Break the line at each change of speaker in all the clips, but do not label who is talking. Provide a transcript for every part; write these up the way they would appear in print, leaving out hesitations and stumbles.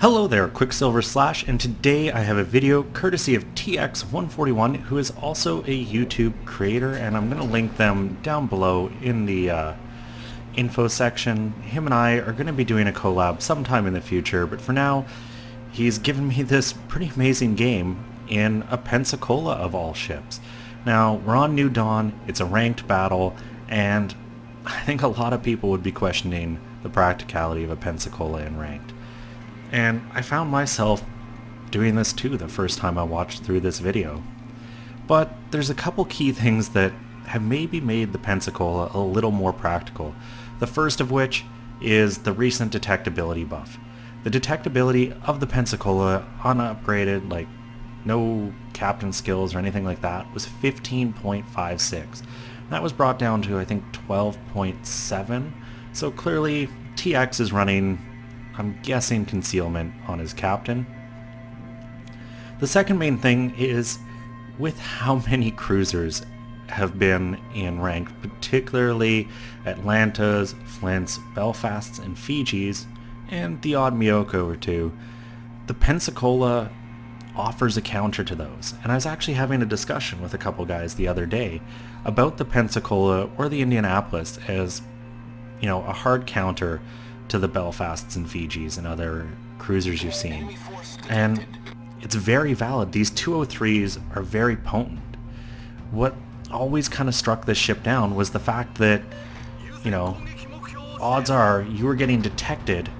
Hello there, Qckslvrslash, and today I have a video courtesy of Qckslvrslash, who is also a YouTube creator, and I'm going to link them down below in the info section. Him and I are going to be doing a collab sometime in the future, but for now, he's given me this pretty amazing game in a Pensacola of all ships. Now, we're on New Dawn, it's a ranked battle, and I think a lot of people would be questioning the practicality of a Pensacola in ranked. And I found myself doing this too the first time I watched through this video. But there's a couple key things that have maybe made the Pensacola a little more practical. The first of which is the recent detectability buff. The detectability of the Pensacola, unupgraded, like no captain skills or anything like that, was 15.56. That was brought down to I think 12.7. So clearly TX is running, I'm guessing, concealment on his captain. The second main thing is with how many cruisers have been in rank, particularly Atlantas, Flints, Belfasts, and Fijis, and the odd Miyoko or two, the Pensacola offers a counter to those. And I was actually having a discussion with a couple guys the other day about the Pensacola or the Indianapolis as, you know, a hard counter to the Belfasts and Fijis and other cruisers you've seen. And it's very valid. These 203s are very potent. What always kind of struck this ship down was the fact that, you know, odds are you were getting detected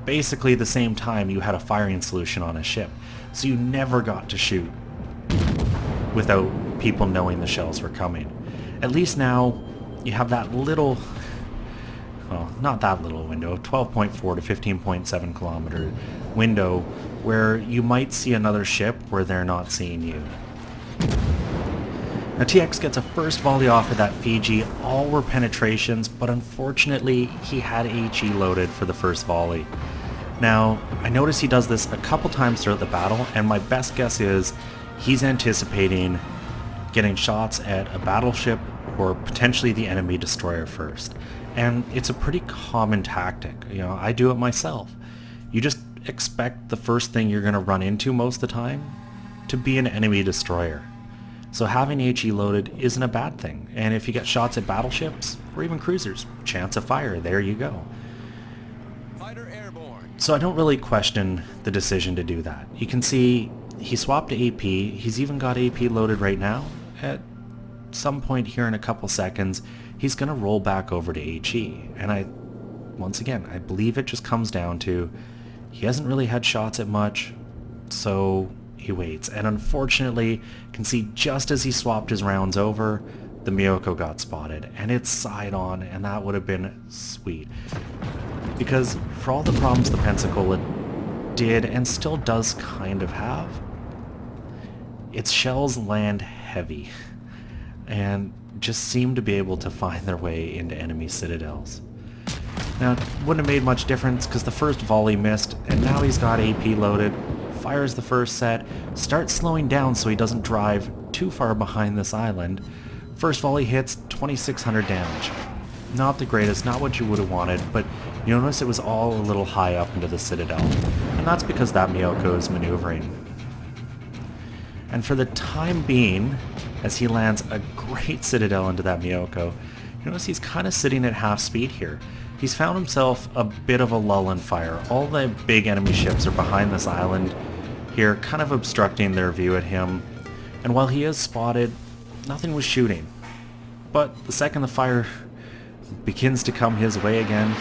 basically the same time you had a firing solution on a ship. So you never got to shoot without people knowing the shells were coming. At least now you have that little, well, not that little window, 12.4 to 15.7 kilometer window where you might see another ship where they're not seeing you. Now TX gets a first volley off of that Fiji. All were penetrations, but unfortunately he had HE loaded for the first volley. Now, I notice he does this a couple times throughout the battle, and my best guess is he's anticipating getting shots at a battleship or potentially the enemy destroyer first. And it's a pretty common tactic. You know, I do it myself. You just expect the first thing you're going to run into most of the time to be an enemy destroyer. So having HE loaded isn't a bad thing. And if you get shots at battleships or even cruisers, chance of fire, there you go. So I don't really question the decision to do that. You can see he swapped to AP. He's even got AP loaded right now. At some point here in a couple seconds, he's going to roll back over to HE. And once again, I believe it just comes down to he hasn't really had shots at much, so he waits. And unfortunately, can see just as he swapped his rounds over, the Miyoko got spotted. And it's side on, and that would have been sweet. Because for all the problems the Pensacola did and still does kind of have, its shells land heavy and just seem to be able to find their way into enemy citadels. Now, it wouldn't have made much difference because the first volley missed, and now he's got AP loaded, fires the first set, starts slowing down so he doesn't drive too far behind this island. First volley hits, 2,600 damage. Not the greatest, not what you would have wanted, but you notice it was all a little high up into the citadel, and that's because that Miyoko is maneuvering. And for the time being, as he lands a great citadel into that Miyoko, you notice he's kind of sitting at half speed here. He's found himself a bit of a lull in fire. All the big enemy ships are behind this island here, kind of obstructing their view at him, and while he is spotted, nothing was shooting. But the second the fire begins to come his way again,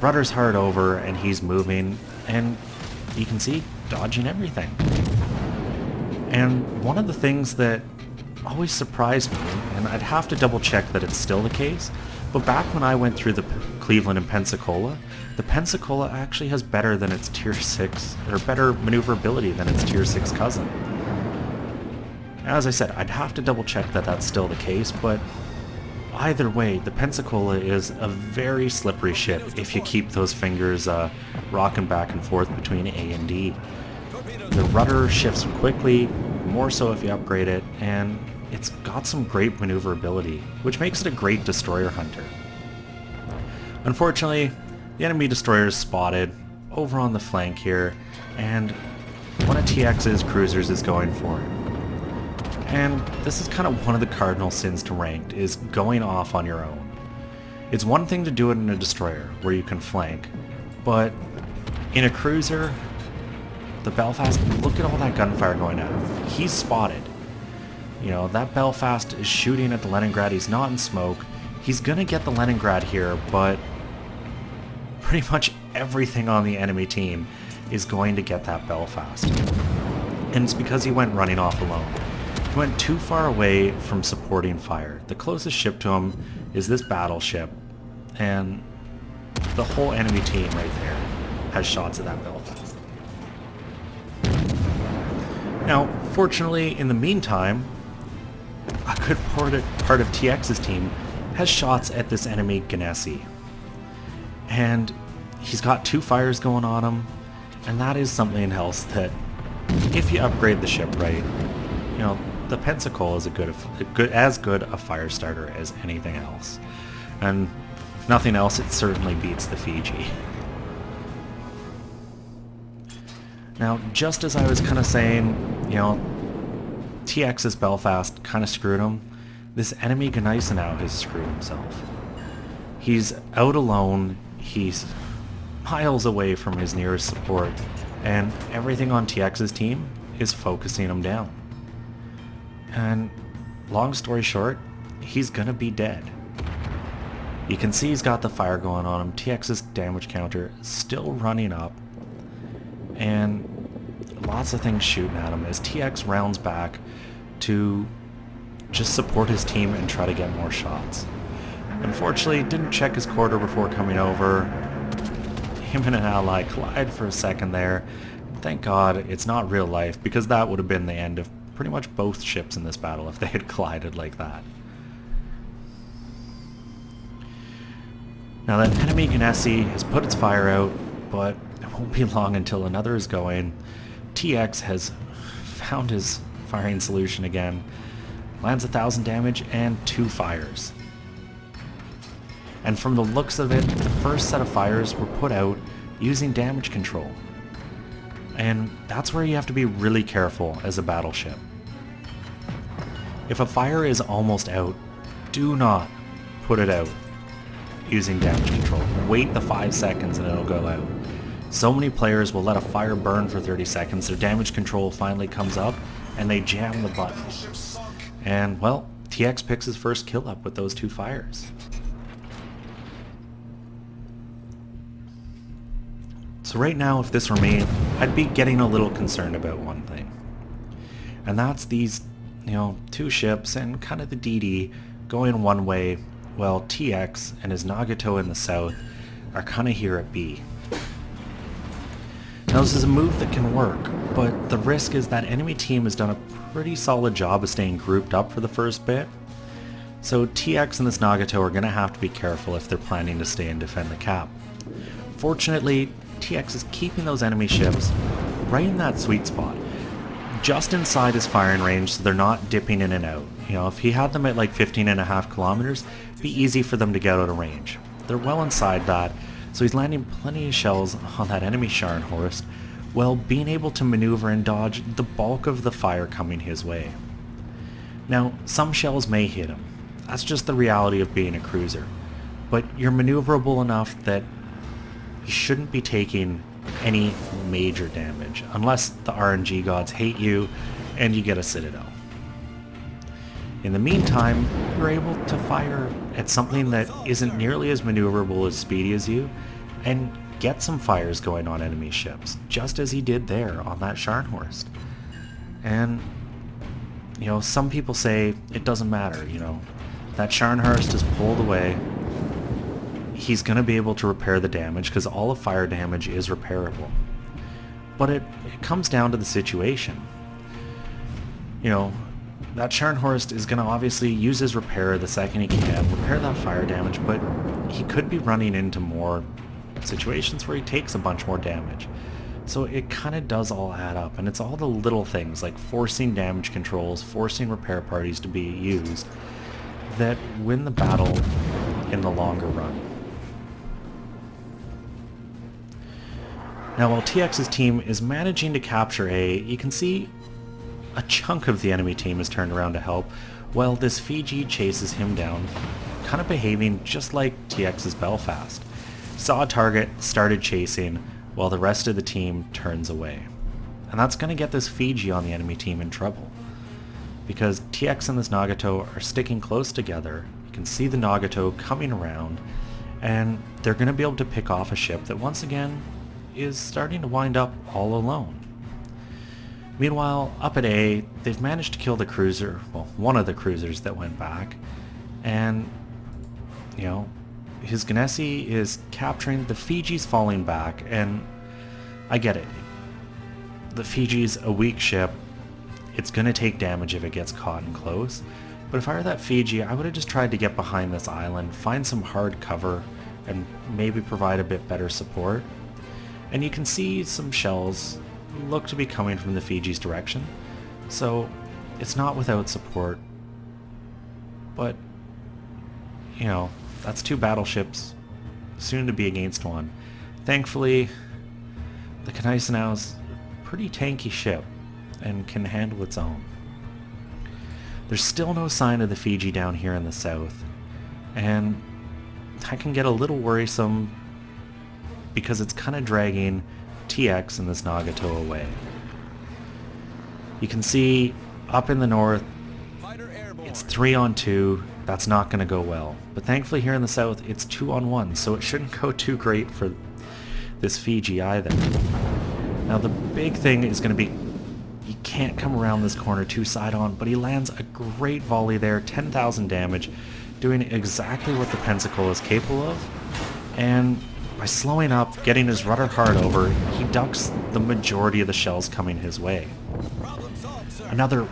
rudder's hard over and he's moving, and you can see dodging everything. And one of the things that always surprised me, and I'd have to double check that it's still the case, but back when I went through the Cleveland and Pensacola, the Pensacola actually has better than its tier 6, or better maneuverability than its tier 6 cousin. As I said, I'd have to double check that that's still the case, but either way, the Pensacola is a very slippery ship if you keep those fingers rocking back and forth between A and D. The rudder shifts quickly, more so if you upgrade it, and it's got some great maneuverability, which makes it a great destroyer hunter. Unfortunately, the enemy destroyer is spotted, over on the flank here, and one of TX's cruisers is going for it. And this is kind of one of the cardinal sins to ranked, is going off on your own. It's one thing to do it in a destroyer, where you can flank, but in a cruiser, the Belfast, look at all that gunfire going at him. He's spotted. You know, that Belfast is shooting at the Leningrad, he's not in smoke. He's gonna get the Leningrad here, but pretty much everything on the enemy team is going to get that Belfast. And it's because he went running off alone. He went too far away from supporting fire. The closest ship to him is this battleship, and the whole enemy team right there has shots at that Belfast. Now, fortunately, in the meantime, a good part of TX's team has shots at this enemy Qckslvrslash. And he's got 2 fires going on him, and that is something else that, if you upgrade the ship right, you know, the Pensacola is as good a fire starter as anything else. And if nothing else, it certainly beats the Fiji. Now, just as I was kind of saying, you know, TX's Belfast kind of screwed him, this enemy Gneisenau has screwed himself. He's out alone, he's miles away from his nearest support, and everything on TX's team is focusing him down. And long story short, he's gonna be dead. You can see he's got the fire going on him, TX's damage counter still running up, and lots of things shooting at him as TX rounds back to just support his team and try to get more shots. Unfortunately, didn't check his quarter before coming over. Him and an ally collide for a second there. Thank God it's not real life, because that would have been the end of pretty much both ships in this battle if they had collided like that. Now that enemy Gneisenau has put its fire out, but it won't be long until another is going. TX has found his firing solution again, lands 1,000 damage and 2 fires. And from the looks of it, the first set of fires were put out using damage control. And that's where you have to be really careful as a battleship. If a fire is almost out, do not put it out using damage control. Wait the 5 seconds and it'll go out. So many players will let a fire burn for 30 seconds, their damage control finally comes up, and they jam the button. And, well, TX picks his first kill up with those 2 fires. So right now, if this were me, I'd be getting a little concerned about one thing. And that's these, you know, 2 ships and kind of the DD going one way, while TX and his Nagato in the south are kind of here at B. Now this is a move that can work, but the risk is that enemy team has done a pretty solid job of staying grouped up for the first bit. So TX and this Nagato are going to have to be careful if they're planning to stay and defend the cap. Fortunately, TX is keeping those enemy ships right in that sweet spot, just inside his firing range, so they're not dipping in and out. You know, if he had them at like 15.5 kilometers, it'd be easy for them to get out of range. They're well inside that, so he's landing plenty of shells on that enemy Scharnhorst, while being able to maneuver and dodge the bulk of the fire coming his way. Now, some shells may hit him. That's just the reality of being a cruiser. But you're maneuverable enough that you shouldn't be taking any major damage, unless the RNG gods hate you and you get a Citadel. In the meantime, you're able to fire at something that isn't nearly as maneuverable as speedy as you, and get some fires going on enemy ships, just as he did there on that Scharnhorst. And, you know, some people say it doesn't matter, you know, that Scharnhorst is pulled away, he's going to be able to repair the damage because all of fire damage is repairable. But it comes down to the situation. You know, that Scharnhorst is going to obviously use his repair the second he can, repair that fire damage, but he could be running into more situations where he takes a bunch more damage. So it kind of does all add up, and it's all the little things like forcing damage controls, forcing repair parties to be used, that win the battle in the longer run. Now while TX's team is managing to capture A, you can see a chunk of the enemy team is turned around to help, while this Fiji chases him down, kind of behaving just like TX's Belfast. Saw a target, started chasing, while the rest of the team turns away. And that's going to get this Fiji on the enemy team in trouble, because TX and this Nagato are sticking close together. You can see the Nagato coming around, and they're going to be able to pick off a ship that once again is starting to wind up all alone. Meanwhile, up at A, they've managed to kill the cruiser, well, one of the cruisers that went back, and, you know, his Gnesi is capturing, the Fiji's falling back, and I get it. The Fiji's a weak ship, it's going to take damage if it gets caught in close, but if I were that Fiji, I would have just tried to get behind this island, find some hard cover, and maybe provide a bit better support. And you can see some shells look to be coming from the Fiji's direction, so it's not without support, but, you know, that's two battleships, soon to be against one. Thankfully, the Qckslvrslash's a pretty tanky ship, and can handle its own. There's still no sign of the Fiji down here in the south, and that can get a little worrisome because it's kind of dragging TX and this Nagato away. You can see up in the north, it's 3-on-2, that's not going to go well. But thankfully here in the south, it's 2-on-1, so it shouldn't go too great for this Fiji either. Now the big thing is going to be, he can't come around this corner too side-on, but he lands a great volley there, 10,000 damage, doing exactly what the Pensacola is capable of, and by slowing up, getting his rudder hard over, he ducks the majority of the shells coming his way. Another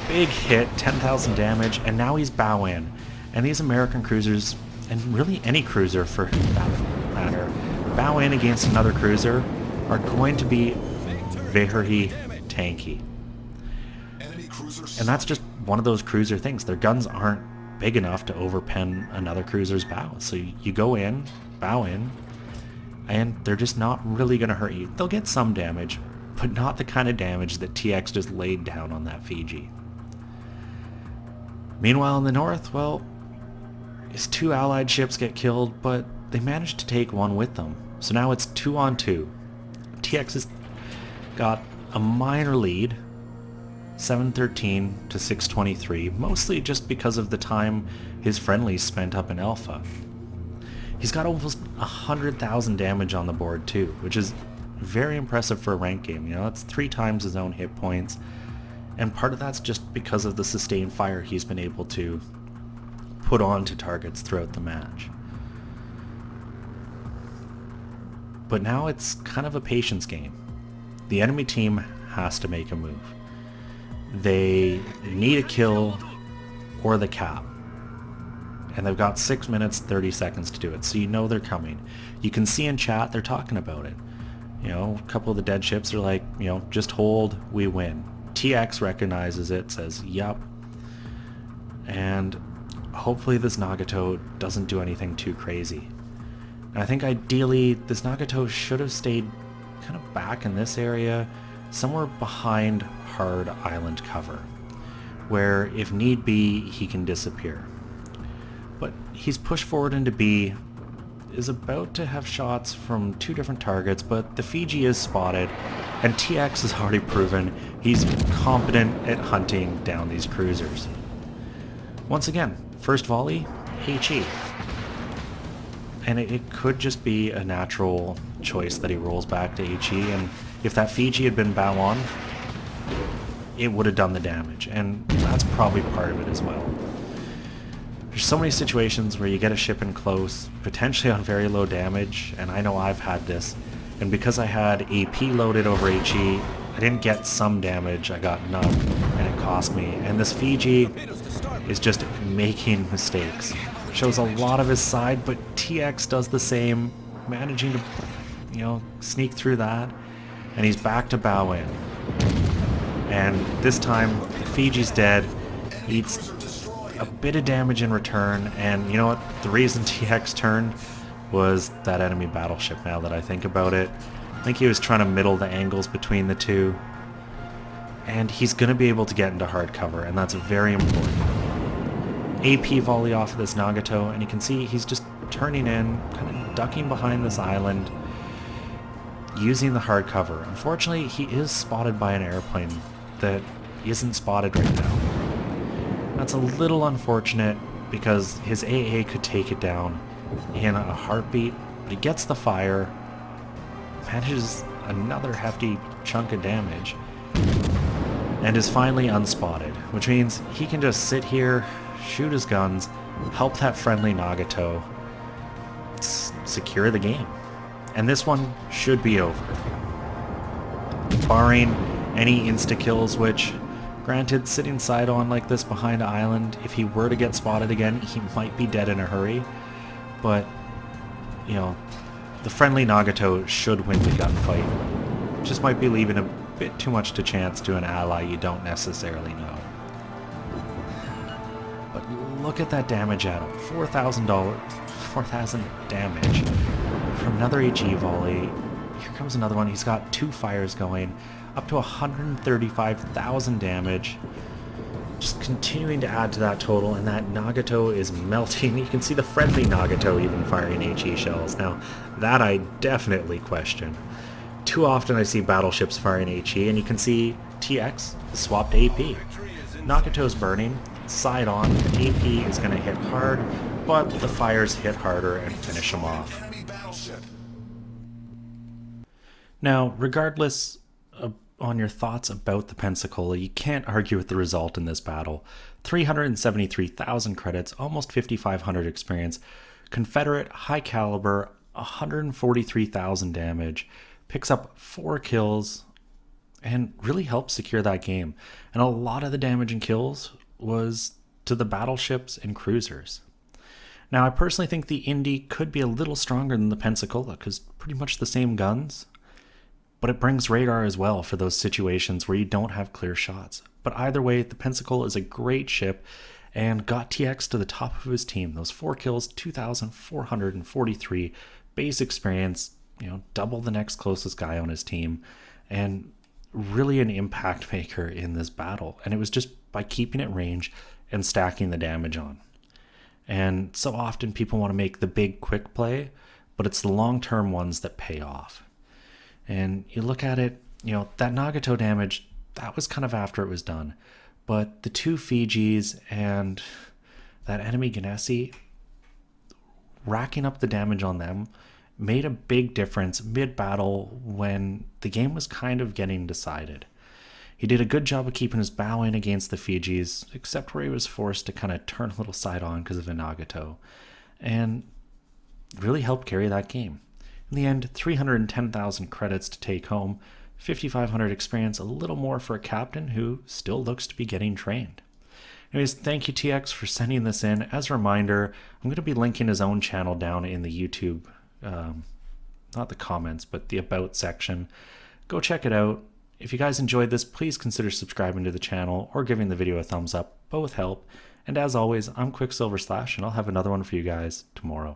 big hit, 10,000 damage, and now he's bow in. And these American cruisers, and really any cruiser for that matter, bow in against another cruiser are going to be very tanky. And that's just one of those cruiser things. Their guns aren't big enough to overpen another cruiser's bow. So you go in, bow in, and they're just not really going to hurt you. They'll get some damage, but not the kind of damage that TX just laid down on that Fiji. Meanwhile in the north, well, his two allied ships get killed, but they managed to take one with them. So now it's 2-on-2. TX has got a minor lead, 713 to 623, mostly just because of the time his friendlies spent up in Alpha. He's got almost 100,000 damage on the board too, which is very impressive for a ranked game. You know, that's 3 times his own hit points, and part of that's just because of the sustained fire he's been able to put onto targets throughout the match. But now it's kind of a patience game. The enemy team has to make a move. They need a kill or the cap. And they've got 6 minutes, 30 seconds to do it, so you know they're coming. You can see in chat they're talking about it. You know, a couple of the dead ships are like, you know, just hold, we win. TX recognizes it, says, yup. And hopefully this Nagato doesn't do anything too crazy. And I think ideally this Nagato should have stayed kind of back in this area, somewhere behind hard island cover, where if need be, he can disappear. But he's pushed forward into B, is about to have shots from 2 different targets, but the Fiji is spotted, and TX has already proven he's competent at hunting down these cruisers. Once again, first volley, HE. And it could just be a natural choice that he rolls back to HE, and if that Fiji had been bow on, it would have done the damage, and that's probably part of it as well. There's so many situations where you get a ship in close, potentially on very low damage, and I know I've had this, and because I had AP loaded over HE, I didn't get some damage, I got none, and it cost me. And this Fiji is just making mistakes. Shows a lot of his side, but TX does the same, managing to, you know, sneak through that, and he's back to bow in. And this time, the Fiji's dead, eats a bit of damage in return, and you know what? The reason TX turned was that enemy battleship, now that I think about it. I think he was trying to middle the angles between the two. And he's going to be able to get into hard cover, and that's very important. AP volley off of this Nagato, and you can see he's just turning in, kind of ducking behind this island, using the hard cover. Unfortunately, he is spotted by an airplane that isn't spotted right now. That's a little unfortunate because his AA could take it down in a heartbeat, but he gets the fire, manages another hefty chunk of damage, and is finally unspotted, which means he can just sit here, shoot his guns, help that friendly Nagato secure the game. And this one should be over. Barring any insta-kills, which, granted, sitting side on like this behind an island, if he were to get spotted again, he might be dead in a hurry. But, you know, the friendly Nagato should win the gunfight. Just might be leaving a bit too much to chance to an ally you don't necessarily know. But look at that damage at him. $4,000 damage from another HE volley. Here comes another one. He's got 2 fires going, up to 135,000 damage. Just continuing to add to that total, and that Nagato is melting. You can see the friendly Nagato even firing HE shells. Now, that I definitely question. Too often I see battleships firing HE, and you can see TX swapped AP. Nagato's burning, side on, AP is going to hit hard, but the fires hit harder and finish him off. Now, regardless on your thoughts about the Pensacola, you can't argue with the result in this battle. 373,000 credits, almost 5,500 experience, Confederate high caliber, 143,000 damage, picks up 4 kills, and really helps secure that game. And a lot of the damage and kills was to the battleships and cruisers. Now, I personally think the Indy could be a little stronger than the Pensacola, because pretty much the same guns, but it brings radar as well for those situations where you don't have clear shots. But either way, the Pensacola is a great ship and got TX to the top of his team. Those 4 kills, 2,443 base experience, you know, double the next closest guy on his team, and really an impact maker in this battle. And it was just by keeping it range and stacking the damage on. And so often people want to make the big quick play, but it's the long-term ones that pay off. And you look at it, you know, that Nagato damage, that was kind of after it was done. But the 2 Fijis and that enemy Genesi, racking up the damage on them made a big difference mid-battle when the game was kind of getting decided. He did a good job of keeping his bow in against the Fijis, except where he was forced to kind of turn a little side on because of a Nagato, and really helped carry that game. In the end, 310,000 credits to take home, 5,500 experience, a little more for a captain who still looks to be getting trained. Anyways, thank you TX for sending this in. As a reminder, I'm going to be linking his own channel down in the YouTube, not the comments, but the About section. Go check it out. If you guys enjoyed this, please consider subscribing to the channel or giving the video a thumbs up. Both help. And as always, I'm Qckslvrslash, and I'll have another one for you guys tomorrow.